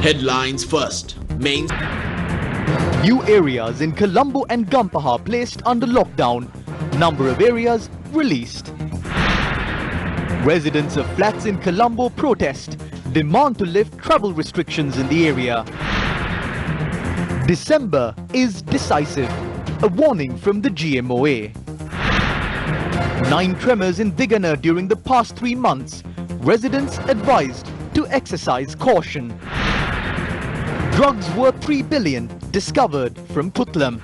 Headlines first. Main. New areas in Colombo and Gampaha placed under lockdown. Number of areas released. Residents of flats in Colombo protest. Demand to lift travel restrictions in the area. December is decisive. A warning from the GMOA. 9 tremors in Digana during the past 3 months. Residents advised to exercise caution. Drugs worth 3 billion discovered from Putlam.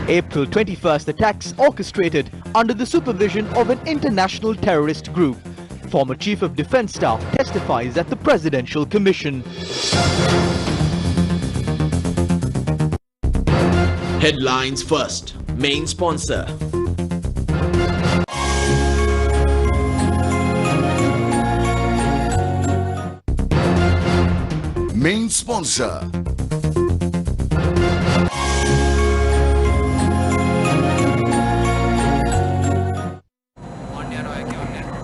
April 21st attacks orchestrated under the supervision of an international terrorist group. Former Chief of Defence Staff testifies at the Presidential Commission. Headlines first. Main sponsor. Main sponsor.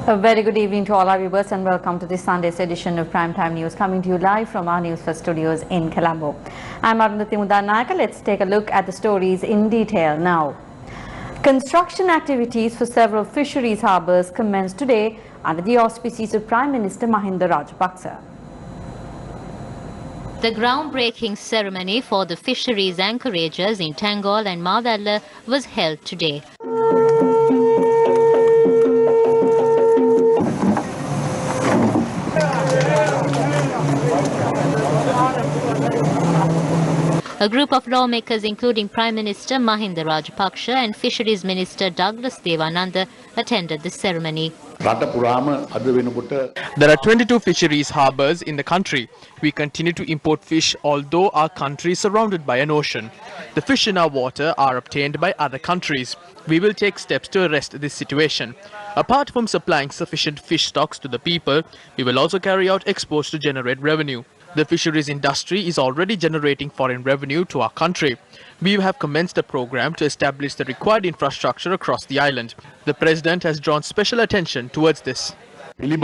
A very good evening to all our viewers and welcome to this Sunday's edition of Primetime News, coming to you live from our Newsfirst studios in Colombo. I'm Arundhati Mudanayaka. Let's take a look at the stories in detail now. Construction activities for several fisheries harbours commenced today under the auspices of Prime Minister Mahinda Rajapaksa. The groundbreaking ceremony for the fisheries anchorages in Tangol and Mavella was held today. A group of lawmakers, including Prime Minister Mahinda Rajapaksa and Fisheries Minister Douglas Devananda, attended the ceremony. There are 22 fisheries harbours in the country. We continue to import fish although our country is surrounded by an ocean. The fish in our water are obtained by other countries. We will take steps to arrest this situation. Apart from supplying sufficient fish stocks to the people, we will also carry out exports to generate revenue. The fisheries industry is already generating foreign revenue to our country. We have commenced a program to establish the required infrastructure across the island. The President has drawn special attention towards this. In his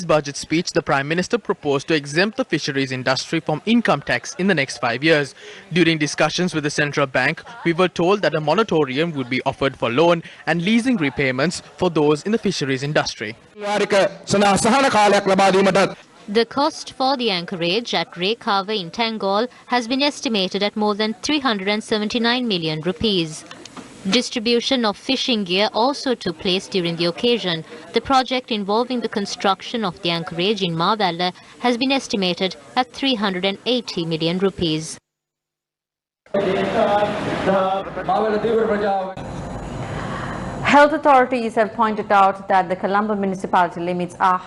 budget speech, the Prime Minister proposed to exempt the fisheries industry from income tax in the next 5 years. During discussions with the Central Bank, we were told that a moratorium would be offered for loan and leasing repayments for those in the fisheries industry. The cost for the anchorage at Rekava in Tangol has been estimated at more than 379 million rupees. Distribution of fishing gear also took place during the occasion. The project involving the construction of the anchorage in Mavella has been estimated at 380 million rupees. Health authorities have pointed out that the Colombo municipality limits are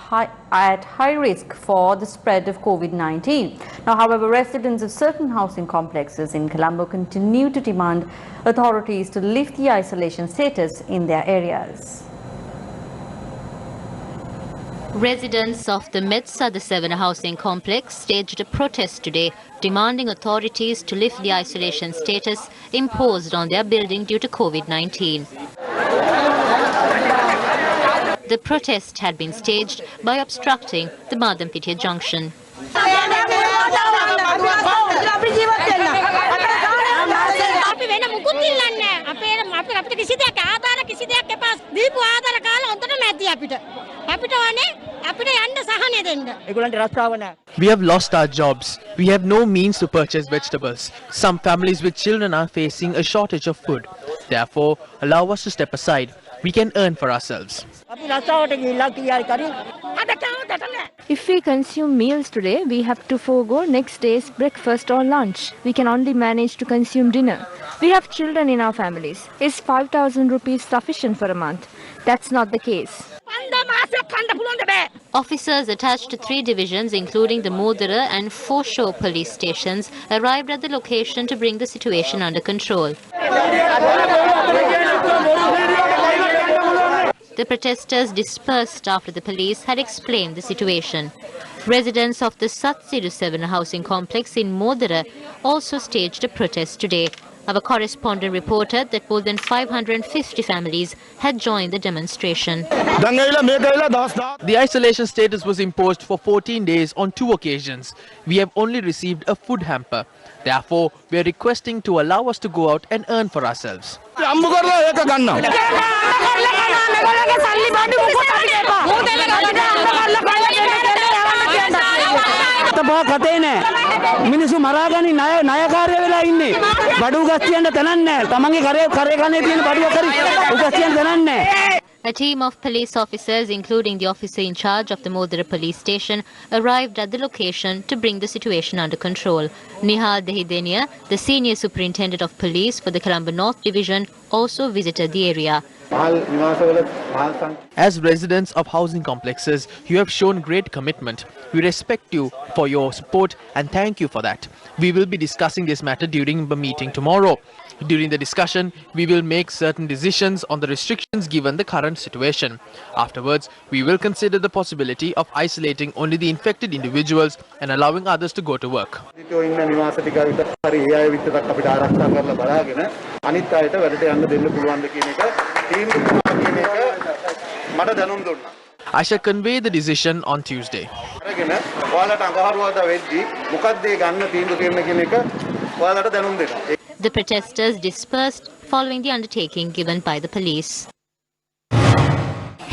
at high risk for the spread of COVID-19. Now, however, residents of certain housing complexes in Colombo continue to demand authorities to lift the isolation status in their areas. Residents of the Metsa the 7 housing complex staged a protest today, demanding authorities to lift the isolation status imposed on their building due to COVID-19. The protest had been staged by obstructing the Madampitia junction. We have lost our jobs. We have no means to purchase vegetables. Some families with children are facing a shortage of food. Therefore, allow us to step aside. We can earn for ourselves. If we consume meals today, we have to forego next day's breakfast or lunch. We can only manage to consume dinner. We have children in our families. Is 5,000 rupees sufficient for a month? That's not the case. Officers attached to 3 divisions, including the Modara and Fosho police stations, arrived at the location to bring the situation under control. The protesters dispersed after the police had explained the situation. Residents of the Satsiru 7 housing complex in Modara also staged a protest today. Our correspondent reported that more than 550 families had joined the demonstration. The isolation status was imposed for 14 days on 2 occasions. We have only received a food hamper. Therefore, we are requesting to allow us to go out and earn for ourselves. මිනිස්සු මරාගනි ණයකාරය වෙලා ඉන්නේ බඩු ගස්තියන්න තනන්නේ නැහැ තමන්ගේ කරේ කන්නේ තියෙන බඩුව කරි උගස්තියන්න තනන්නේ නැහැ. A team of police officers, including the officer in charge of the Modara police station, arrived at the location to bring the situation under control. Nihal Dehidenia, the senior superintendent of police for the Colombo North Division, also visited the area. As residents of housing complexes, you have shown great commitment. We respect you for your support and thank you for that. We will be discussing this matter during the meeting tomorrow. During the discussion, we will make certain decisions on the restrictions given the current situation. Afterwards, we will consider the possibility of isolating only the infected individuals and allowing others to go to work. I shall convey the decision on Tuesday. The protesters dispersed following the undertaking given by the police.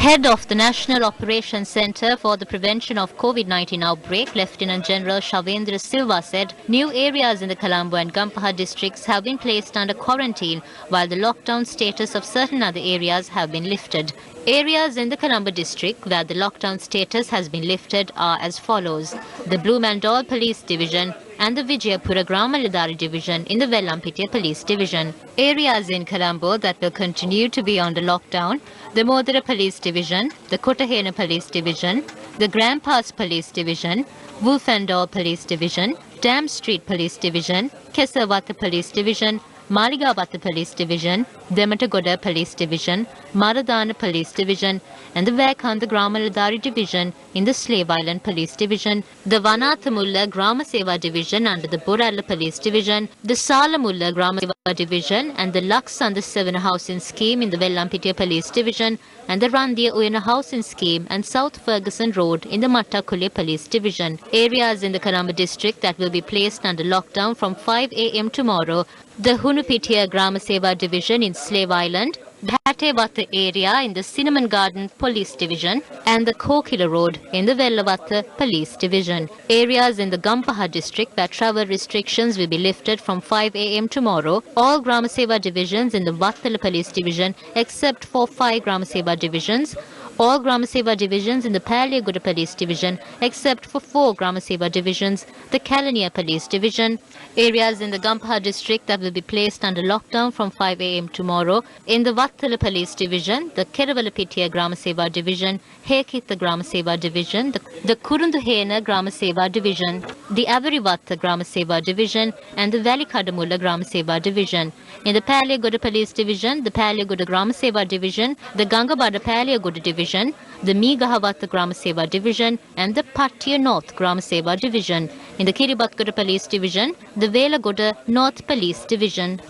Head of the National Operations Centre for the Prevention of COVID-19 Outbreak, Lieutenant General Shavendra Silva said new areas in the Colombo and Gampaha districts have been placed under quarantine while the lockdown status of certain other areas have been lifted. Areas in the Colombo district where the lockdown status has been lifted are as follows: the Blue Mandal Police Division and the Vijayapura Gramaladari Division in the Vellampitiya Police Division. Areas in Colombo that will continue to be under lockdown: the Modara Police Division, the Kotahena Police Division, the Grand Pass Police Division, Wolfendall Police Division, Dam Street Police Division, Kesawata Police Division, Maligawata Police Division, Dematagoda Police Division, Maradana Police Division, and the Vaikanda Gramaladari Division in the Slave Island Police Division, the Vanathamulla Grama Seva Division under the Boralla Police Division, the Salamulla Grama Seva Division, and the Lux under 7 Housing Scheme in the Vellampitiya Police Division, and the Randia Uyana Housing Scheme and South Ferguson Road in the Mattakule Police Division. Areas in the Colombo district that will be placed under lockdown from 5 a.m. tomorrow: the Hunupitiya Grama Seva Division in Slave Island, the Hatewata area in the Cinnamon Garden Police Division, and the Kokila Road in the Vellavata Police Division. Areas in the Gampaha district where travel restrictions will be lifted from 5 a.m. tomorrow: all Grama Seva divisions in the Vattala Police Division except for 5 Grama Seva divisions, all Grama Seva divisions in the Paliaguda Police Division except for 4 Grama Seva divisions, the Kalania Police Division. Areas in the Gampaha district that will be placed under lockdown from 5 a.m. tomorrow: in the Vattala Police Division, the Keravalapitiya Grama Seva Division, Hekita Grama Seva Division, the Kurunduhena Grama Seva Division, the Avarivatta Grama Seva Division, and the Valikadamulla Grama Seva Division. In the Paliaguda Police Division, the Paliaguda Grama Seva Division, the Gangabada Paliaguda Division, the Meegahavatta Grama Seva Division, and the Pattiya North Grama Seva Division. In the Kiribatgoda Police Division, the Velagoda North Police Division.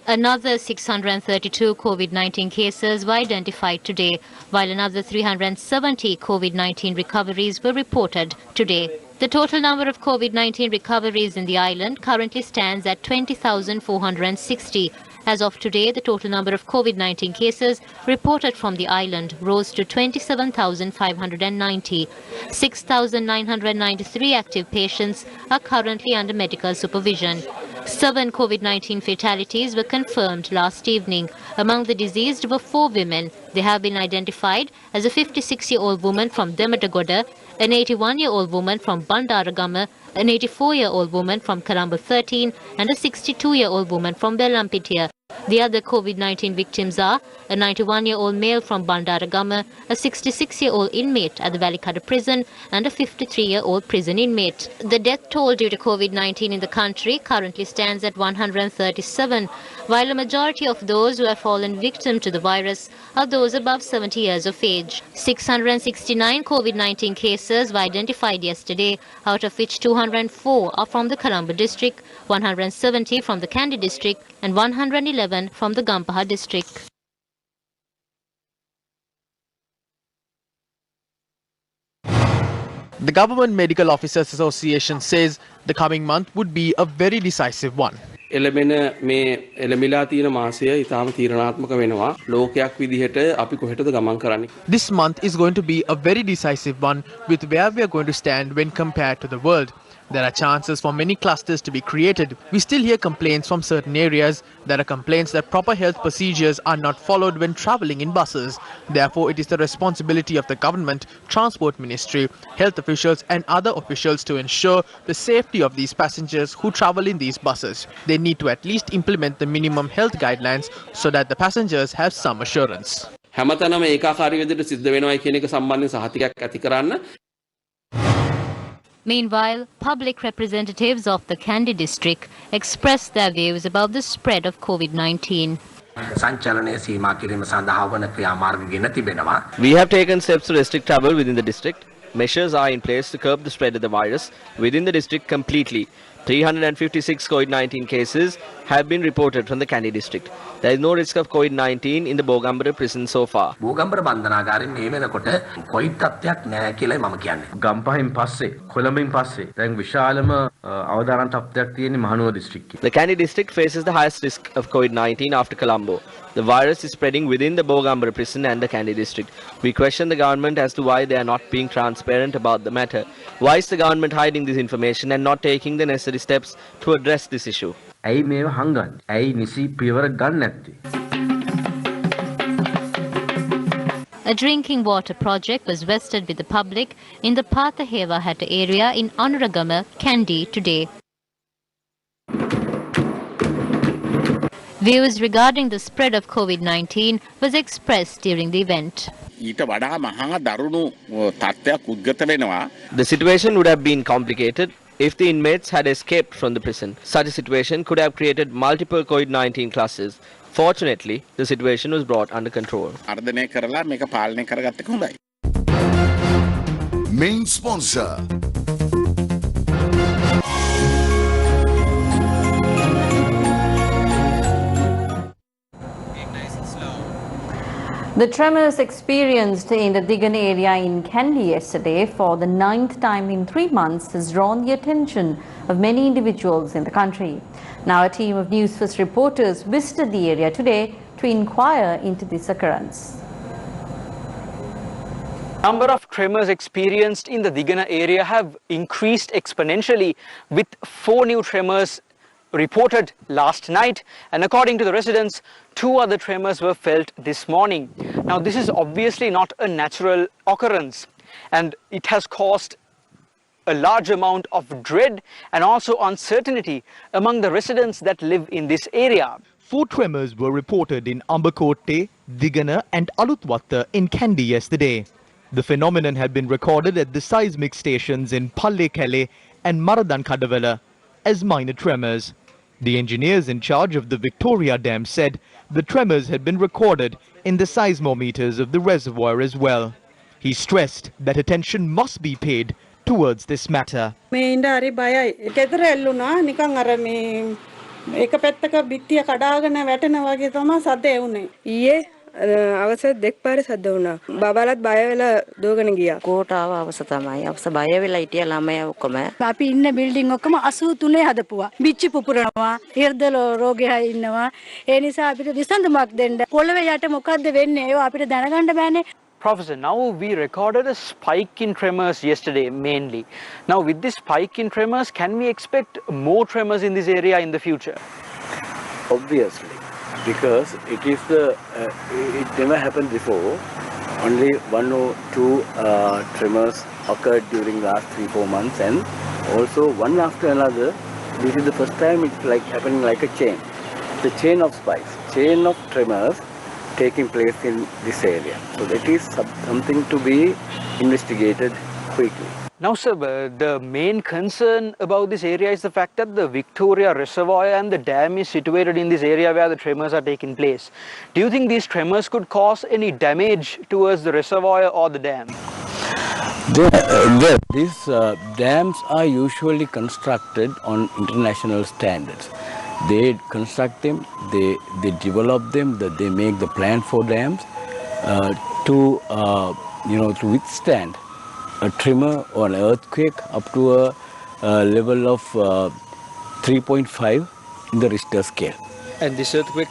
Another 632 COVID-19 cases were identified today, while another 370 COVID-19 recoveries were reported today. The total number of COVID-19 recoveries in the island currently stands at 20,460. As of today, the total number of COVID-19 cases reported from the island rose to 27,590. 6,993 active patients are currently under medical supervision. 7 COVID-19 fatalities were confirmed last evening. Among the deceased were 4 women. They have been identified as a 56-year-old woman from Dematagoda, an 81-year-old woman from Bandaragama, an 84-year-old woman from Colombo 13, and a 62-year-old woman from Vellampitiya. The other COVID-19 victims are a 91-year-old male from Bandaragama, a 66-year-old inmate at the Valikada prison, and a 53-year-old prison inmate. The death toll due to COVID-19 in the country currently stands at 137. while a majority of those who have fallen victim to the virus are those above 70 years of age. 669 COVID-19 cases were identified yesterday, out of which 204 are from the Colombo district, 170 from the Kandy district and 111 from the Gampaha district. The Government Medical Officers Association says the coming month would be a very decisive one. එළඹෙන මේ එළඹිලා තියෙන මාසය ඊටාම තීරණාත්මක වෙනවා ලෝකයක් විදිහට අපි කොහෙටද ගමන් කරන්නේ. This month is going to be a very decisive one with where we are going to stand when compared to the world. There are chances for many clusters to be created. We still hear complaints from certain areas. There are complaints that proper health procedures are not followed when travelling in buses. Therefore, it is the responsibility of the government, Transport Ministry, health officials and other officials to ensure the safety of these passengers who travel in these buses. They need to at least implement the minimum health guidelines so that the passengers have some assurance. හැමතැනම ඒකාකාරී විදිහට සිද්ධ වෙනවයි කියන එක සම්බන්ධයෙන් සහතිකයක් ඇති කරන්න. Meanwhile, public representatives of the Kandy district expressed their views about the spread of COVID-19. We have taken steps to restrict travel within the district. Measures are in place to curb the spread of the virus within the district completely. 356 COVID-19 cases have been reported from the Kandy district. There is no risk of COVID-19 in the Bogambara prison so far. Bogambara බන්ධනාගාරයෙන් මේ වෙනකොට කොයි තත්ත්වයක් නැහැ කියලායි මම කියන්නේ. ගම්පහෙන් පස්සේ කොළඹින් පස්සේ දැන් විශාලම අවදානම් තත්ත්වයක් තියෙන්නේ මහනුවර දිස්ත්‍රික්කයේ. The Kandy district faces the highest risk of COVID-19 after Colombo. The virus is spreading within the Bogambara prison and the Kandy district. We question the government as to why they are not being transparent about the matter. Why is the government hiding this information and not taking the necessary steps to address this issue? ඇයි මේව හංගන්නේ? ඇයි නිසි පියවර ගන්න නැත්තේ? A drinking water project was vested with the public in the Pathahewa Hatta area in Anuragama, Kandy today. Views regarding the spread of COVID-19 was expressed during the event. The situation would have been complicated if the inmates had escaped from the prison. Such a situation could have created multiple COVID-19 clusters. Fortunately, the situation was brought under control. Main sponsor. The tremors experienced in the Digan area in Kandy yesterday for the 9th time in 3 months has drawn the attention of many individuals in the country. Now a team of Newsfirst reporters visited the area today to inquire into this occurrence. Number of tremors experienced in the Digana area have increased exponentially, with 4 new tremors reported last night, and according to the residents, 2 other tremors were felt this morning. Now this is obviously not a natural occurrence, and it has caused a large amount of dread and also uncertainty among the residents that live in this area. 4 tremors were reported in Ambakote, Digana and Alutwatta in Kandy yesterday. The phenomenon had been recorded at the seismic stations in Pallekele and Maradan Kadavela as minor tremors. The engineers in charge of the Victoria Dam said the tremors had been recorded in the seismometers of the reservoir as well. He stressed that attention must be paid towards this matter. අවස දෙක්පාර සද්ද වුණා. බබාලත් බය වෙලා දුවගෙන ගියා. කෝටාව අවස තමයි. අවස බය වෙලා හිටියා ළමයා ඔක්කොම. අපි ඉන්න බිල්ඩින් ඔක්කොම 83 හදපුවා. බිච්චි පුපුරනවා. හෘද රෝගියා ඉන්නවා. ඒ නිසා අපිට විසඳුමක් දෙන්න. පොළවේ යට මොකද්ද වෙන්නේ? ඒව අපිට දැනගන්න බෑනේ. Professor, now we recorded a spike in tremors yesterday mainly. Now with this spike in tremors, can we expect more tremors in this area in the future? Obviously. Because it is it never happened before. Only 1 or 2 tremors occurred during last 3-4 months, and also one after another. This is the first time it's like happening like a chain. The chain of spikes, chain of tremors taking place in this area. So that is something to be investigated quickly. Now, sir, the main concern about this area is the fact that the Victoria Reservoir and the dam is situated in this area where the tremors are taking place. Do you think these tremors could cause any damage towards the reservoir or the dam? These dams are usually constructed on international standards. They construct them, they develop them, they make the plan for dams to withstand a tremor or an earthquake up to a level of 3.5 in the Richter scale. And this earthquake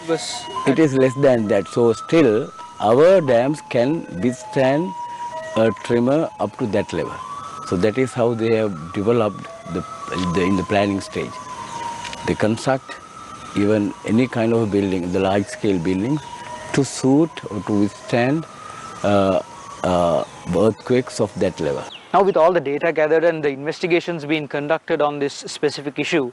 was... It is less than that. So still, our dams can withstand a tremor up to that level. So that is how they have developed in the planning stage. They construct even any kind of building, the large scale buildings, to suit or to withstand earthquakes of that level. Now, with all the data gathered and the investigations being conducted on this specific issue,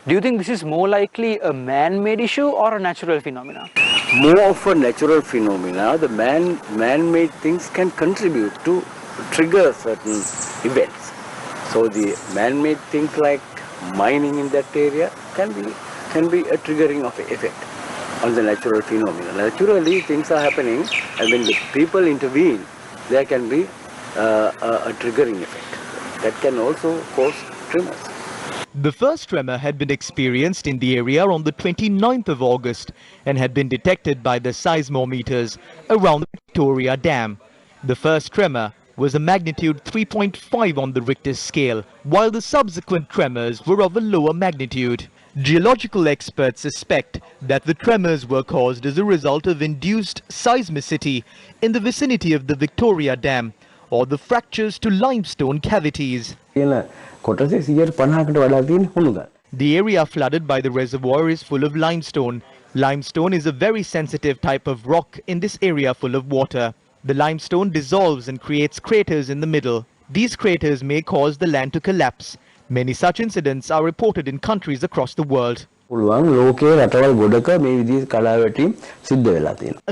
do you think this is more likely a man-made issue or a natural phenomena? More of a natural phenomena. The man-made things can contribute to trigger certain events. So the man-made things like mining in that area can be a triggering of effect on the natural phenomena. Naturally, things are happening, and when the people intervene, there can be a triggering effect that can also cause tremors. The first tremor had been experienced in the area on the 29th of August and had been detected by the seismometers around the Victoria Dam. The first tremor was a magnitude 3.5 on the Richter scale, while the subsequent tremors were of a lower magnitude. Geological experts suspect that the tremors were caused as a result of induced seismicity in the vicinity of the Victoria Dam or the fractures to limestone cavities. The area flooded by the reservoir is full of limestone. Limestone is a very sensitive type of rock in this area full of water. The limestone dissolves and creates craters in the middle. These craters may cause the land to collapse. Many such incidents are reported in countries across the world. A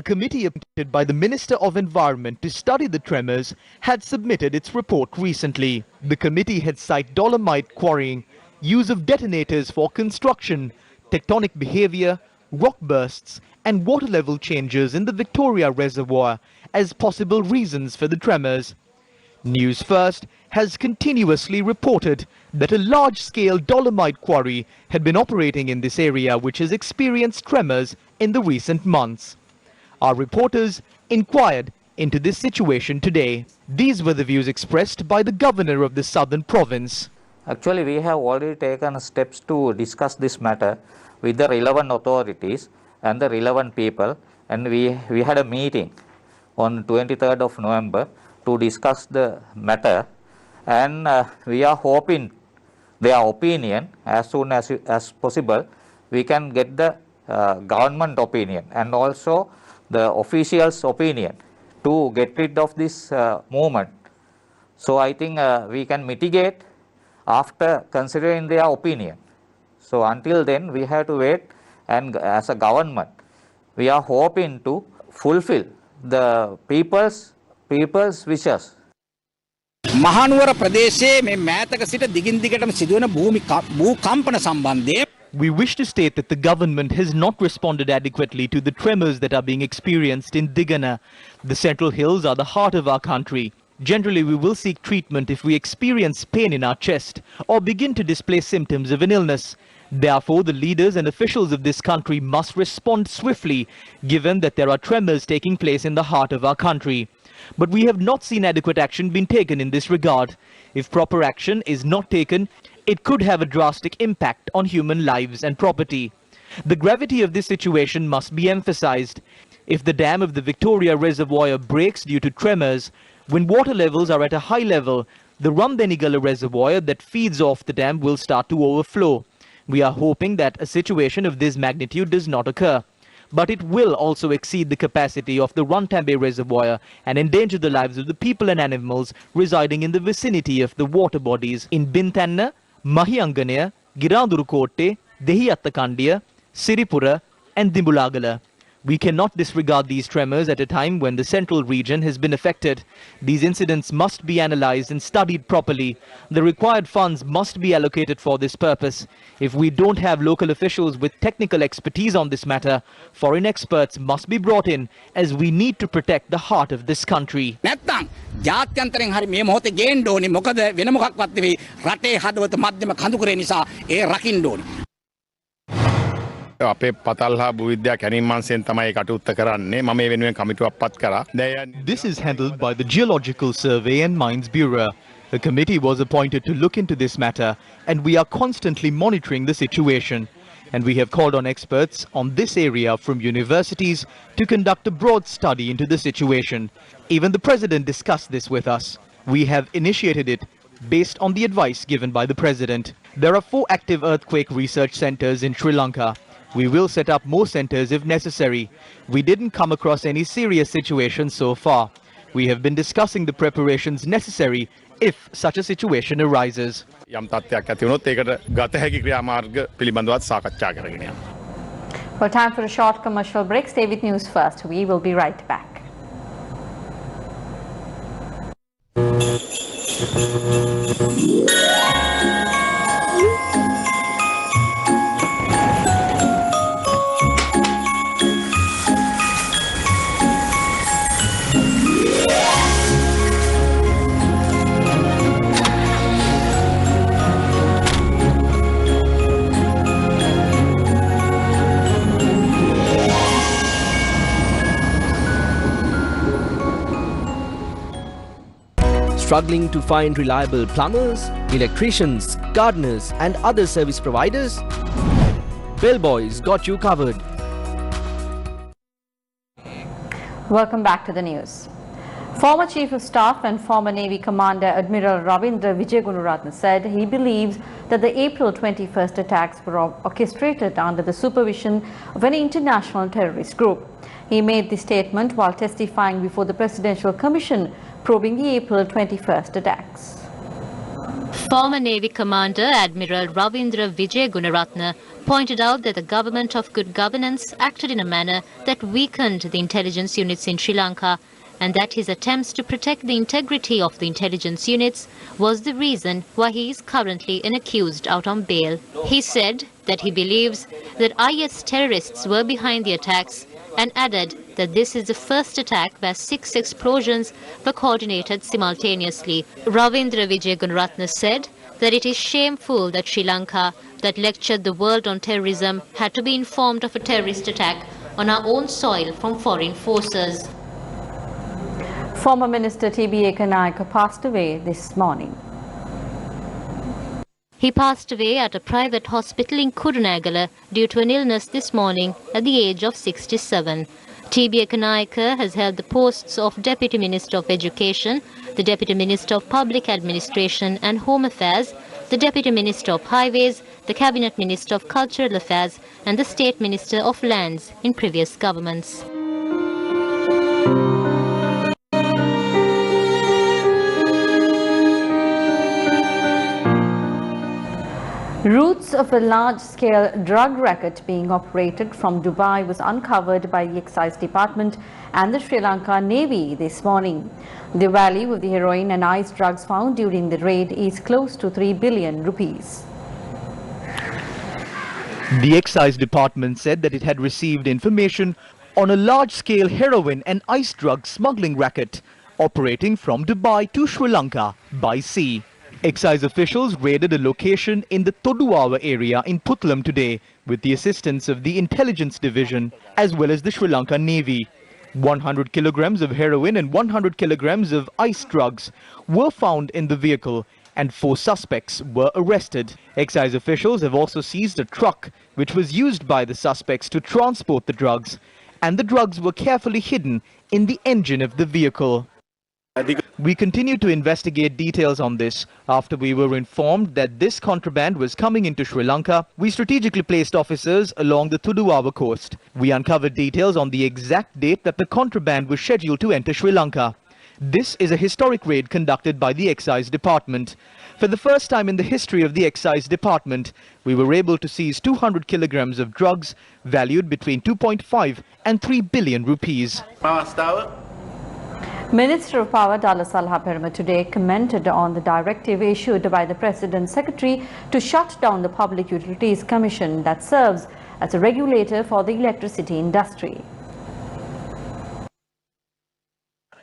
committee appointed by the Minister of Environment to study the tremors had submitted its report recently. The committee had cited dolomite quarrying, use of detonators for construction, tectonic behavior, rock bursts, and water level changes in the Victoria Reservoir as possible reasons for the tremors. News First has continuously reported that a large-scale dolomite quarry had been operating in this area which has experienced tremors in the recent months. Our reporters inquired into this situation today. These were the views expressed by the governor of the southern province. Actually, we have already taken steps to discuss this matter with the relevant authorities and the relevant people, and we had a meeting on 23rd of November to discuss the matter, and we are hoping their opinion as soon as possible. We can get the government opinion and also the officials' opinion to get rid of this movement. So I think we can mitigate after considering their opinion. So until then we have to wait, and as a government we are hoping to fulfill the people's wishes. Mahanuwara ප්‍රදේශයේ මේ මෑතක සිට දිගින් දිගටම සිදුවන භූකම්පන සම්බන්ධයෙන් We wish to state that the government has not responded adequately to the tremors that are being experienced in Digana. The Central Hills are the heart of our country. Generally, we will seek treatment if we experience pain in our chest or begin to display symptoms of an illness. Therefore, the leaders and officials of this country must respond swiftly, given that there are tremors taking place in the heart of our country. But we have not seen adequate action being taken in this regard. If proper action is not taken, it could have a drastic impact on human lives and property. The gravity of this situation must be emphasized. If the dam of the Victoria Reservoir breaks due to tremors, when water levels are at a high level, the Rambenigala Reservoir that feeds off the dam will start to overflow. We are hoping that a situation of this magnitude does not occur. But it will also exceed the capacity of the Rantambe Reservoir and endanger the lives of the people and animals residing in the vicinity of the water bodies in Bintanna, Mahianganaya, Girandurukotte, Dehiyattakandiya, Siripura and Dimbulagala. We cannot disregard these tremors at a time when the central region has been affected. These incidents must be analyzed and studied properly. The required funds must be allocated for this purpose. If we don't have local officials with technical expertise on this matter, foreign experts must be brought in, as we need to protect the heart of this country. නැත්තම් ජාත්‍යන්තරයෙන් හරි මේ මොහොතේ ගේන්න ඕනේ මොකද වෙන මොකක්වත් නෙවෙයි රටේ හදවත මධ්‍යම කඳුකරේ නිසා ඒ රකින්න ඕනේ. අපේ පතල් හා භූවිද්‍යා කැණීම් මංසයෙන් තමයි කටයුත්ත කරන්නේ. මම මේ වෙනුවෙන් කමිටුවක් පත් කරා. This is handled by the Geological Survey and Mines Bureau. A committee was appointed to look into this matter, and we are constantly monitoring the situation. And we have called on experts on this area from universities to conduct a broad study into the situation. Even the President discussed this with us. We have initiated it based on the advice given by the President. There are 4 active earthquake research centers in Sri Lanka. We will set up more centers if necessary. We didn't come across any serious situations so far. We have been discussing the preparations necessary if such a situation arises. යම් තත්ත්වයක් ඇති වුණොත් ඒකට ගත හැකි ක්‍රියාමාර්ග පිළිබඳවත් සාකච්ඡා කරගෙන යනවා. Well, time for a short commercial break. Stay with News First. We will be right back. Struggling to find reliable plumbers, electricians, gardeners and other service providers? Bellboys got you covered. Welcome back to the news. Former Chief of Staff and former Navy Commander Admiral Ravindra Vijayagunaratne said he believes that the April 21st attacks were orchestrated under the supervision of an international terrorist group. He made this statement while testifying before the Presidential Commission probing the April 21st attacks. Former Navy Commander Admiral Ravindra Vijayagunaratne pointed out that the government of good governance acted in a manner that weakened the intelligence units in Sri Lanka, and that his attempts to protect the integrity of the intelligence units was the reason why he is currently an accused out on bail. He said that he believes that IS terrorists were behind the attacks and added that this is the first attack where 6 explosions were coordinated simultaneously. Ravindra Vijayagunaratne said that it is shameful that Sri Lanka, that lectured the world on terrorism, had to be informed of a terrorist attack on our own soil from foreign forces. Former Minister T.B. Ekanayake passed away this morning. He passed away at a private hospital in Kurunegala due to an illness this morning at the age of 67. T.B. Ekanayake has held the posts of Deputy Minister of Education, the Deputy Minister of Public Administration and Home Affairs, the Deputy Minister of Highways, the Cabinet Minister of Cultural Affairs and the State Minister of Lands in previous governments. Roots of a large-scale drug racket being operated from Dubai was uncovered by the Excise Department and the Sri Lanka Navy this morning. The value of the heroin and ice drugs found during the raid is close to 3 billion rupees. The Excise Department said that it had received information on a large-scale heroin and ice drug smuggling racket operating from Dubai to Sri Lanka by sea. Excise officials raided a location in the Toduawa area in Puttalam today with the assistance of the Intelligence Division as well as the Sri Lanka Navy. 100 kilograms of heroin and 100 kilograms of ice drugs were found in the vehicle and 4 suspects were arrested. Excise officials have also seized a truck which was used by the suspects to transport the drugs, and the drugs were carefully hidden in the engine of the vehicle. We continue to investigate details on this. After we were informed that this contraband was coming into Sri Lanka, we strategically placed officers along the Toduawa coast. We uncovered details on the exact date that the contraband was scheduled to enter Sri Lanka. This is a historic raid conducted by the Excise Department. For the first time in the history of the Excise Department, we were able to seize 200 kilograms of drugs valued between 2.5 and 3 billion rupees. Minister of Power Dala Salha Perma today commented on the directive issued by the President's Secretary to shut down the Public Utilities Commission that serves as a regulator for the electricity industry.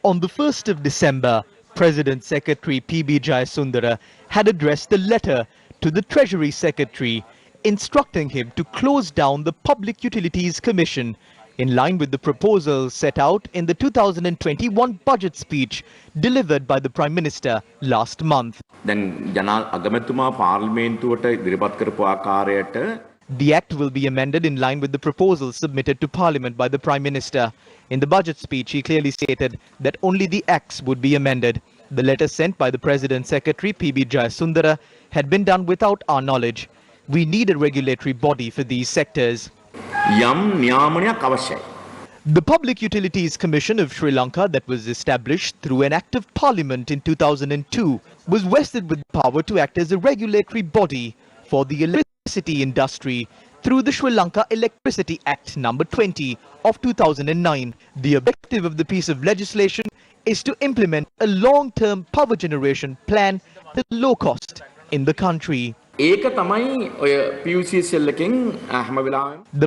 On the 1st of December, President Secretary P.B. Jayasundara had addressed a letter to the Treasury Secretary instructing him to close down the Public Utilities Commission in line with the proposal set out in the 2021 budget speech delivered by the Prime Minister last month. The Act will be amended in line with the proposal submitted to Parliament by the Prime Minister. In the budget speech, he clearly stated that only the Acts would be amended. The letter sent by the President Secretary P.B. Jayasundara had been done without our knowledge. We need a regulatory body for these sectors. The Public Utilities Commission of Sri Lanka, that was established through an Act of Parliament in 2002, was vested with power to act as a regulatory body for the electricity industry through the Sri Lanka Electricity Act No. 20 of 2009. The objective of the piece of legislation is to implement a long-term power generation plan at low cost in the country. The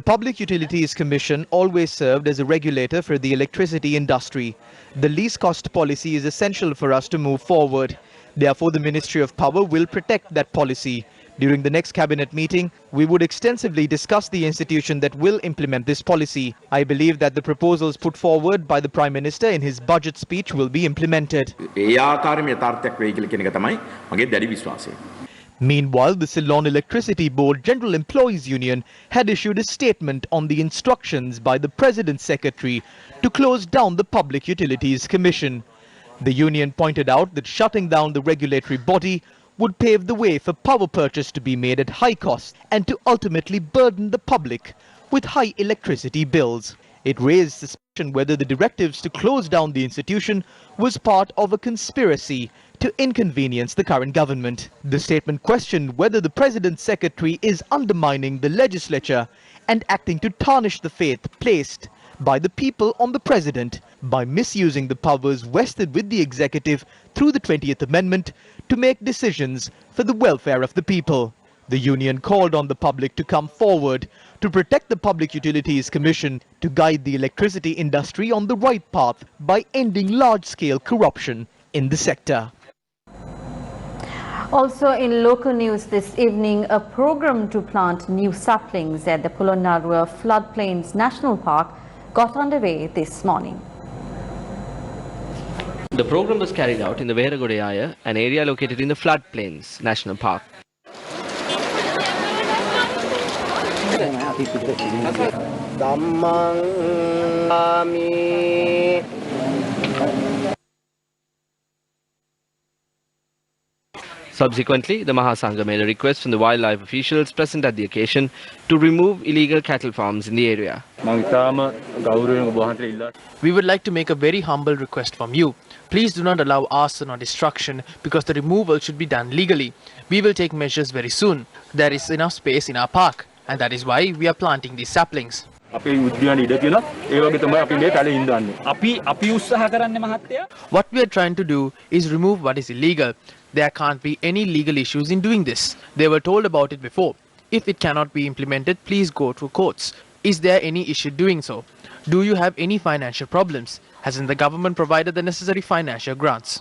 Public Utilities Commission always served as a regulator for the electricity industry. The least cost policy is essential for us to move forward. Therefore, the Ministry of Power will protect that policy. During the next cabinet meeting, we would extensively discuss the institution that will implement this policy. I believe that the proposals put forward by the Prime Minister in his budget speech will be implemented. Meanwhile, the Ceylon Electricity Board General Employees Union had issued a statement on the instructions by the President's Secretary to close down the Public Utilities Commission. The union pointed out that shutting down the regulatory body would pave the way for power purchase to be made at high cost and to ultimately burden the public with high electricity bills. It raised suspicion whether the directives to close down the institution was part of a conspiracy to inconvenience the current government. The statement questioned whether the President's Secretary is undermining the legislature and acting to tarnish the faith placed by the people on the President by misusing the powers vested with the executive through the 20th Amendment to make decisions for the welfare of the people. The union called on the public to come forward to protect the Public Utilities Commission to guide the electricity industry on the right path by ending large-scale corruption in the sector. Also in local news this evening, a program to plant new saplings at the Polonnaruwa Floodplains National Park got underway this morning. The program was carried out in the Veragodeyaya, an area located in the Floodplains National Park. Subsequently, the Mahasangha made a request from the wildlife officials present at the occasion to remove illegal cattle farms in the area. We would like to make a very humble request from you. Please do not allow arson or destruction because the removal should be done legally. We will take measures very soon. There is enough space in our park, and that is why we are planting these saplings. What we are trying to do is remove what is illegal. There can't be any legal issues in doing this. They were told about it before. If it cannot be implemented, please go to courts. Is there any issue doing so? Do you have any financial problems? Hasn't the government provided the necessary financial grants?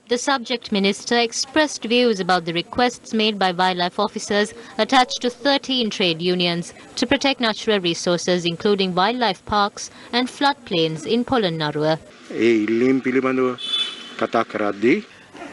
The subject minister expressed views about the requests made by wildlife officers attached to 13 trade unions to protect natural resources including wildlife parks and floodplains in Polonnaruwa.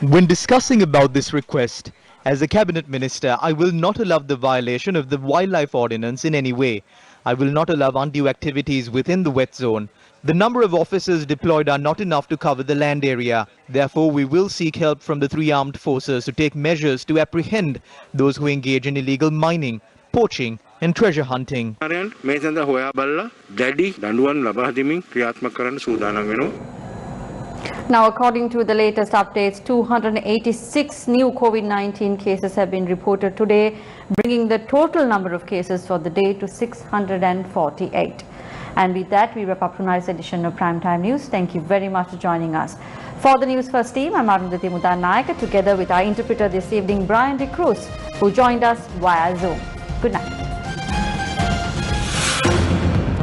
When discussing about this request, as a cabinet minister, I will not allow the violation of the wildlife ordinance in any way. I will not allow undue activities within the wet zone. The number of officers deployed are not enough to cover the land area. Therefore, we will seek help from the three armed forces to take measures to apprehend those who engage in illegal mining, poaching and treasure hunting. Now, according to the latest updates, 286 new COVID-19 cases have been reported today, bringing the total number of cases for the day to 648. And with that, we wrap up tonight's edition of Primetime News. Thank you very much for joining us. For the News First team, I'm Arundhati Mudanayaka, together with our interpreter this evening, Brian De Cruz, who joined us via Zoom. Good night.